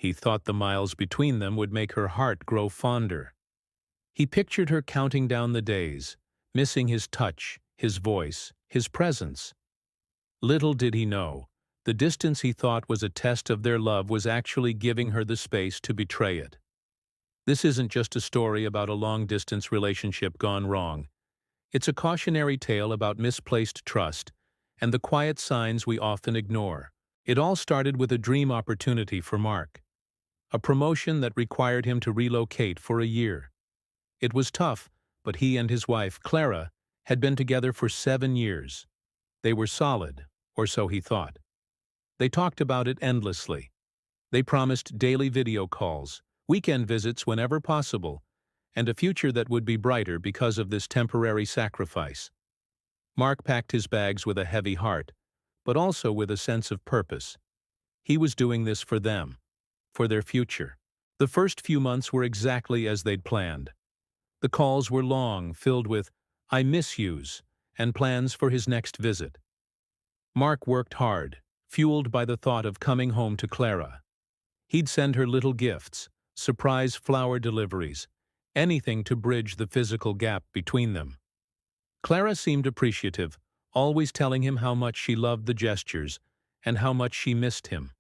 He thought the miles between them would make her heart grow fonder. He pictured her counting down the days, missing his touch, his voice, his presence. Little did he know, the distance he thought was a test of their love was actually giving her the space to betray it. This isn't just a story about a long-distance relationship gone wrong. It's a cautionary tale about misplaced trust and the quiet signs we often ignore. It all started with a dream opportunity for Mark, a promotion that required him to relocate for a year. It was tough, but he and his wife, Clara, had been together for 7 years. They were solid, or so he thought. They talked about it endlessly. They promised daily video calls, weekend visits whenever possible, and a future that would be brighter because of this temporary sacrifice. Mark packed his bags with a heavy heart, but also with a sense of purpose. He was doing this for them, for their future. The first few months were exactly as they'd planned. The calls were long, filled with "I miss yous" and plans for his next visit. Mark worked hard, fueled by the thought of coming home to Clara. He'd send her little gifts, surprise flower deliveries, anything to bridge the physical gap between them. Clara seemed appreciative, always telling him how much she loved the gestures and how much she missed him.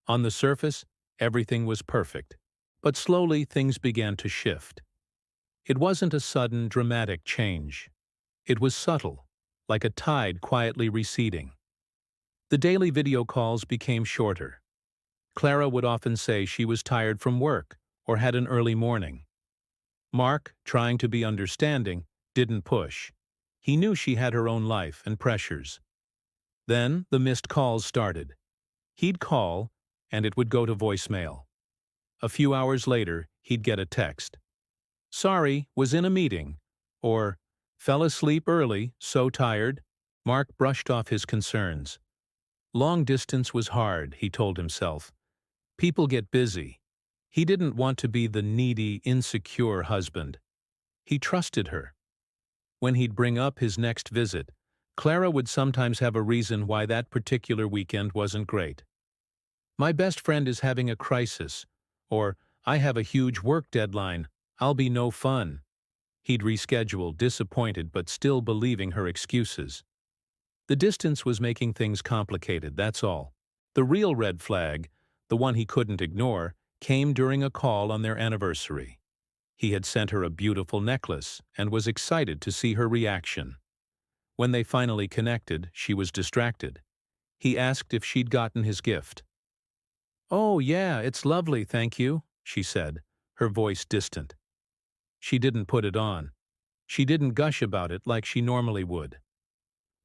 On the surface, everything was perfect, but slowly things began to shift. It wasn't a sudden, dramatic change. It was subtle, like a tide quietly receding. The daily video calls became shorter. Clara would often say she was tired from work or had an early morning. Mark, trying to be understanding, didn't push. He knew she had her own life and pressures. Then the missed calls started. He'd call, and it would go to voicemail. A few hours later, he'd get a text. "Sorry, was in a meeting," or "Fell asleep early, so tired." Mark brushed off his concerns. Long distance was hard, he told himself. People get busy. He didn't want to be the needy, insecure husband. He trusted her. When he'd bring up his next visit, Clara would sometimes have a reason why that particular weekend wasn't great. "My best friend is having a crisis," or "I have a huge work deadline, I'll be no fun." He'd reschedule, disappointed but still believing her excuses. The distance was making things complicated, that's all. The real red flag, the one he couldn't ignore, came during a call on their anniversary. He had sent her a beautiful necklace and was excited to see her reaction. When they finally connected, she was distracted. He asked if she'd gotten his gift. "Oh, yeah, it's lovely, thank you," she said, her voice distant. She didn't put it on. She didn't gush about it like she normally would.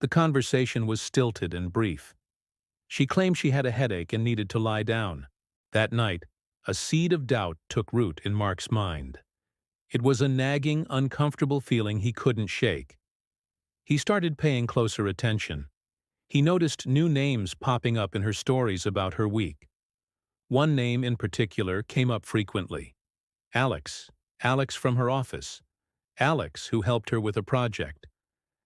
The conversation was stilted and brief. She claimed she had a headache and needed to lie down. That night, a seed of doubt took root in Mark's mind. It was a nagging, uncomfortable feeling he couldn't shake. He started paying closer attention. He noticed new names popping up in her stories about her week. One name in particular came up frequently. Alex. Alex from her office. Alex, who helped her with a project.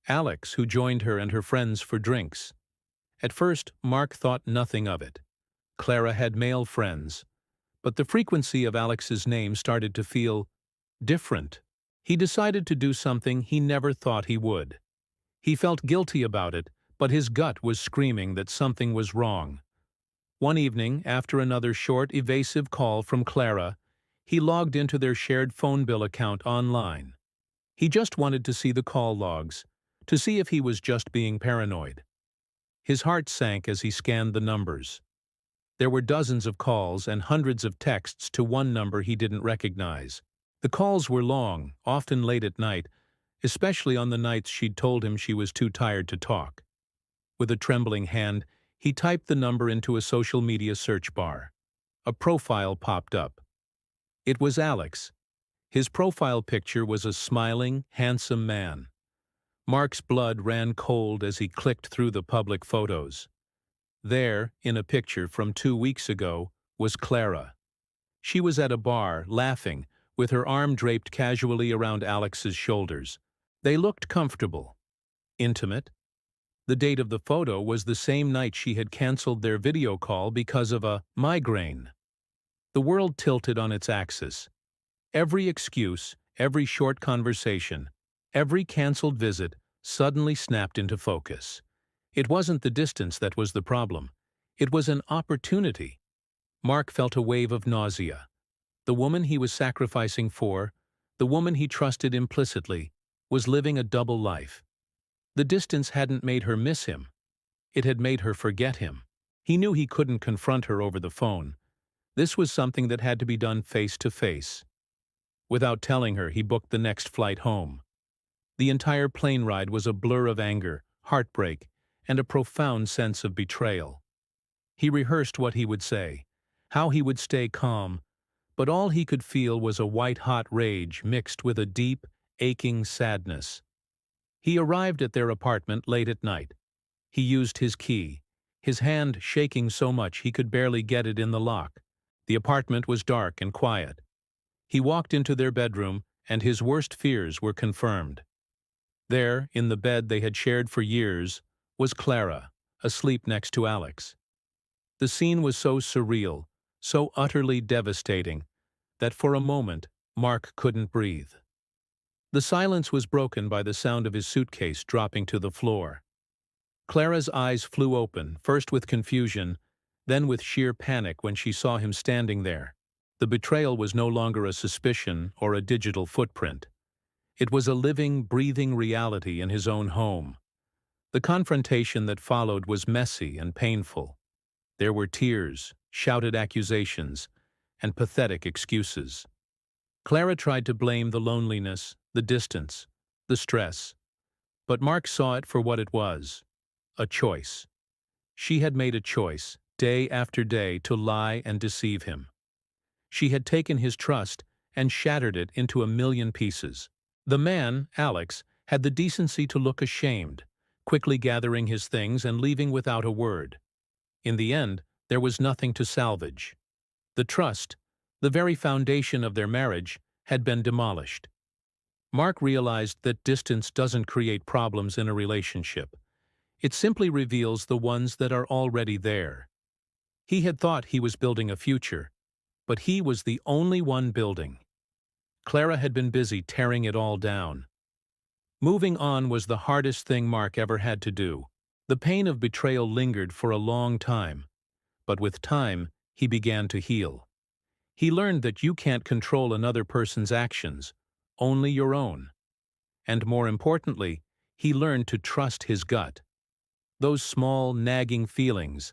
Alex, who joined her and her friends for drinks. At first, Mark thought nothing of it. Clara had male friends. But the frequency of Alex's name started to feel different. He decided to do something he never thought he would. He felt guilty about it, but his gut was screaming that something was wrong. One evening, after another short, evasive call from Clara, he logged into their shared phone bill account online. He just wanted to see the call logs, to see if he was just being paranoid. His heart sank as he scanned the numbers. There were dozens of calls and hundreds of texts to one number he didn't recognize. The calls were long, often late at night, especially on the nights she'd told him she was too tired to talk. With a trembling hand, he typed the number into a social media search bar. A profile popped up. It was Alex. His profile picture was a smiling, handsome man. Mark's blood ran cold as he clicked through the public photos. There, in a picture from 2 weeks ago, was Clara. She was at a bar, laughing, with her arm draped casually around Alex's shoulders. They looked comfortable, intimate. The date of the photo was the same night she had canceled their video call because of a migraine. The world tilted on its axis. Every excuse, every short conversation, every cancelled visit suddenly snapped into focus. It wasn't the distance that was the problem. It was an opportunity. Mark felt a wave of nausea. The woman he was sacrificing for, the woman he trusted implicitly, was living a double life. The distance hadn't made her miss him. It had made her forget him. He knew he couldn't confront her over the phone. This was something that had to be done face to face. Without telling her, he booked the next flight home. The entire plane ride was a blur of anger, heartbreak, and a profound sense of betrayal. He rehearsed what he would say, how he would stay calm, but all he could feel was a white-hot rage mixed with a deep, aching sadness. He arrived at their apartment late at night. He used his key, his hand shaking so much he could barely get it in the lock. The apartment was dark and quiet. He walked into their bedroom, and his worst fears were confirmed. There, in the bed they had shared for years, was Clara, asleep next to Alex. The scene was so surreal, so utterly devastating, that for a moment, Mark couldn't breathe. The silence was broken by the sound of his suitcase dropping to the floor. Clara's eyes flew open, first with confusion, then with sheer panic when she saw him standing there. The betrayal was no longer a suspicion or a digital footprint. It was a living, breathing reality in his own home. The confrontation that followed was messy and painful. There were tears, shouted accusations, and pathetic excuses. Clara tried to blame the loneliness, the distance, the stress. But Mark saw it for what it was, a choice. She had made a choice, day after day, to lie and deceive him. She had taken his trust and shattered it into a million pieces. The man, Alex, had the decency to look ashamed, quickly gathering his things and leaving without a word. In the end, there was nothing to salvage. The trust, the very foundation of their marriage, had been demolished. Mark realized that distance doesn't create problems in a relationship. It simply reveals the ones that are already there. He had thought he was building a future, but he was the only one building. Clara had been busy tearing it all down. Moving on was the hardest thing Mark ever had to do. The pain of betrayal lingered for a long time, but with time, he began to heal. He learned that you can't control another person's actions, only your own. And more importantly, he learned to trust his gut. Those small, nagging feelings,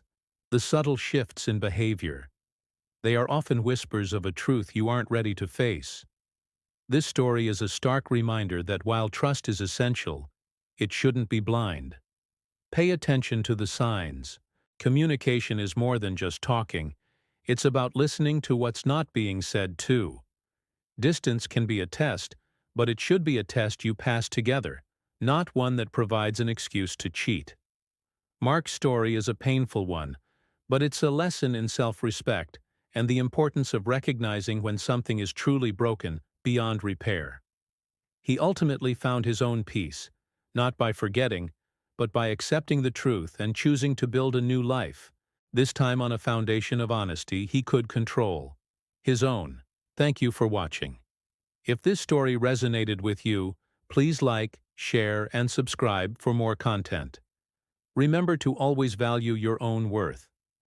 the subtle shifts in behavior, they are often whispers of a truth you aren't ready to face. This story is a stark reminder that while trust is essential, it shouldn't be blind. Pay attention to the signs. Communication is more than just talking. It's about listening to what's not being said too. Distance can be a test, but it should be a test you pass together, not one that provides an excuse to cheat. Mark's story is a painful one, but it's a lesson in self-respect and the importance of recognizing when something is truly broken beyond repair. He ultimately found his own peace, not by forgetting, but by accepting the truth and choosing to build a new life, this time on a foundation of honesty he could control. His own. Thank you for watching. If this story resonated with you, please like, share, and subscribe for more content. Remember to always value your own worth.